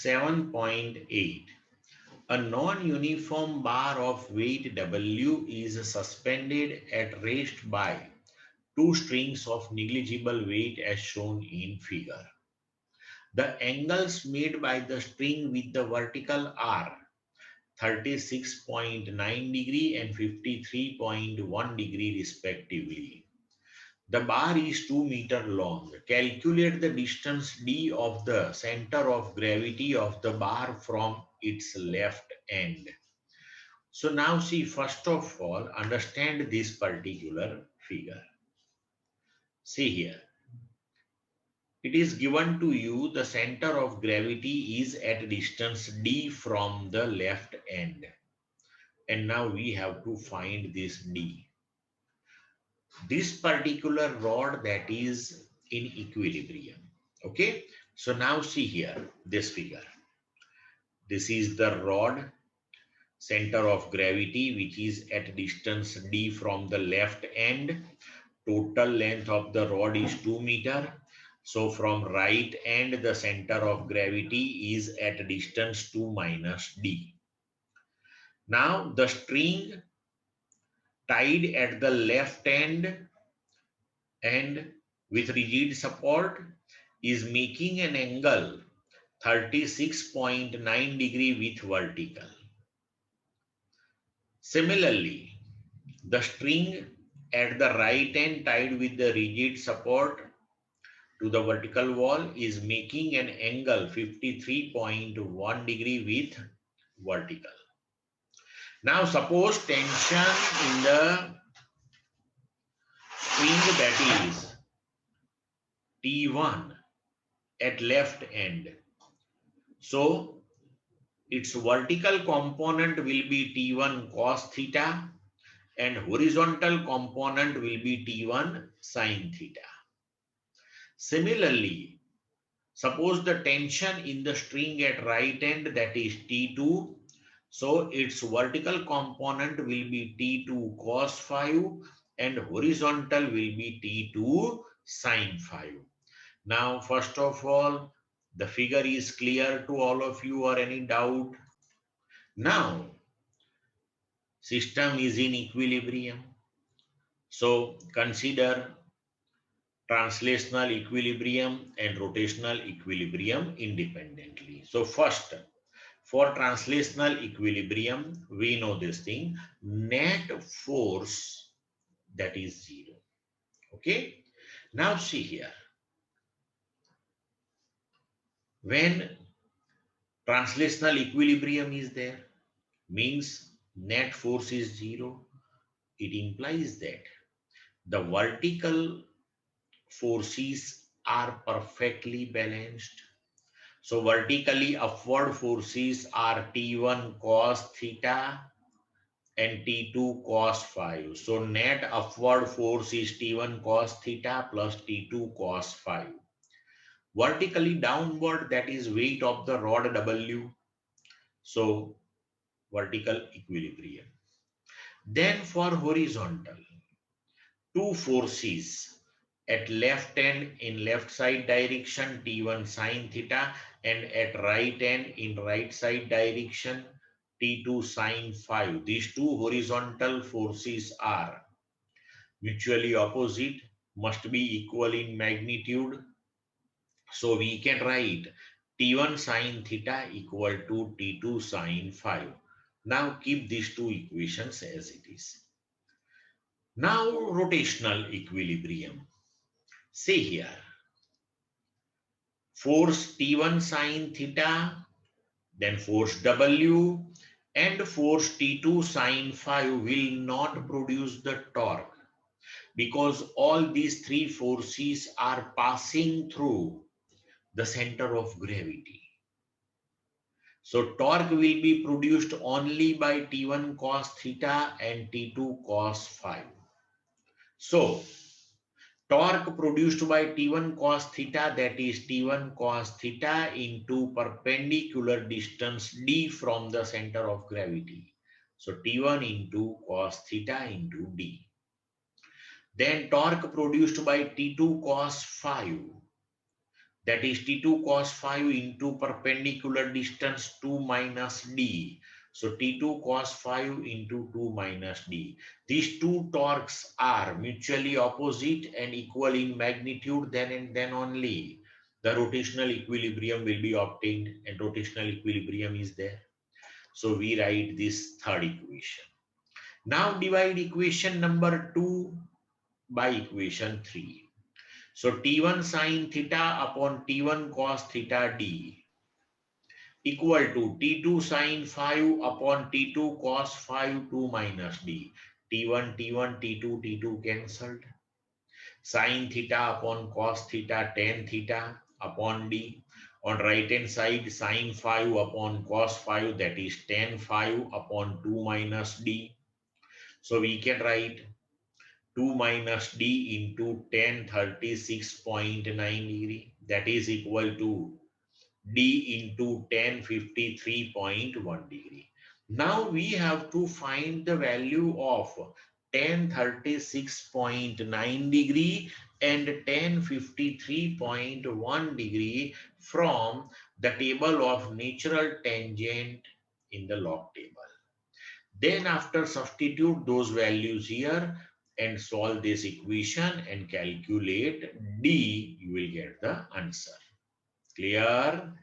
7.8. A non-uniform bar of weight W is suspended at rest by two strings of negligible weight as shown in figure. The angles made by the string with the vertical are 36.9 degree and 53.1 degree respectively. The bar is 2 meter long. Calculate the distance d of the center of gravity of the bar from its left end. So now see, first of all, understand this particular figure. See here. It is given to you the center of gravity is at distance d from the left end. And now we have to find this d. This particular rod that is in equilibrium. Okay. So now see here, this figure. This is the rod center of gravity which is at distance d from the left end. Total length of the rod is 2 meter. So from right end, the center of gravity is at distance 2 minus d. Now the string tied at the left end and with rigid support is making an angle 36.9 degree with vertical. Similarly, the string at the right end tied with the rigid support to the vertical wall is making an angle 53.1 degree with vertical. Now suppose tension in the string that is T1 at left end. So its vertical component will be T1 cos theta and horizontal component will be T1 sin theta. Similarly, suppose the tension in the string at right end that is T2. So its vertical component will be T2 cos phi and horizontal will be T2 sin phi. Now, first of all, the figure is clear to all of you or any doubt? Now, system is in equilibrium. So consider translational equilibrium and rotational equilibrium independently. So first, for translational equilibrium, we know this thing, net force that is 0. Okay. Now see here. When translational equilibrium is there, means net force is 0. It implies that the vertical forces are perfectly balanced. So vertically upward forces are T1 cos theta and T2 cos phi. So net upward force is T1 cos theta plus T2 cos phi. Vertically downward, that is weight of the rod W. So vertical equilibrium. Then for horizontal, two forces at left end in left side direction T1 sin theta and at right end in right side direction T2 sin phi. These two horizontal forces are mutually opposite, must be equal in magnitude. So we can write T1 sin theta equal to T2 sin phi. Now keep these two equations as it is. Now rotational equilibrium. See here. Force T1 sin theta, then force W and force T2 sin phi will not produce the torque because all these three forces are passing through the center of gravity. So torque will be produced only by T1 cos theta and T2 cos phi. So torque produced by T1 cos theta, that is T1 cos theta into perpendicular distance d from the center of gravity. So T1 into cos theta into d. Then torque produced by T2 cos phi That is T2 cos phi into perpendicular distance 2 minus D. So T2 cos phi into 2 minus D. These two torques are mutually opposite and equal in magnitude, then and then only the rotational equilibrium will be obtained, and rotational equilibrium is there. So we write this third equation. Now divide equation number 2 by equation 3. So T1 sine theta upon T1 cos theta D equal to T2 sine phi upon T2 cos phi 2 minus D. T1, T1, T2, T2 cancelled. Sine theta upon cos theta tan theta upon D. On right hand side, sine phi upon cos phi, that is tan phi upon 2 minus D. So we can write 2 minus D into tan 36.9 degree, that is equal to D into tan 53.1 degree. Now we have to find the value of tan 36.9 degree and tan 53.1 degree from the table of natural tangent in the log table. Then after substitute those values here and solve this equation and calculate D, you will get the answer. Clear?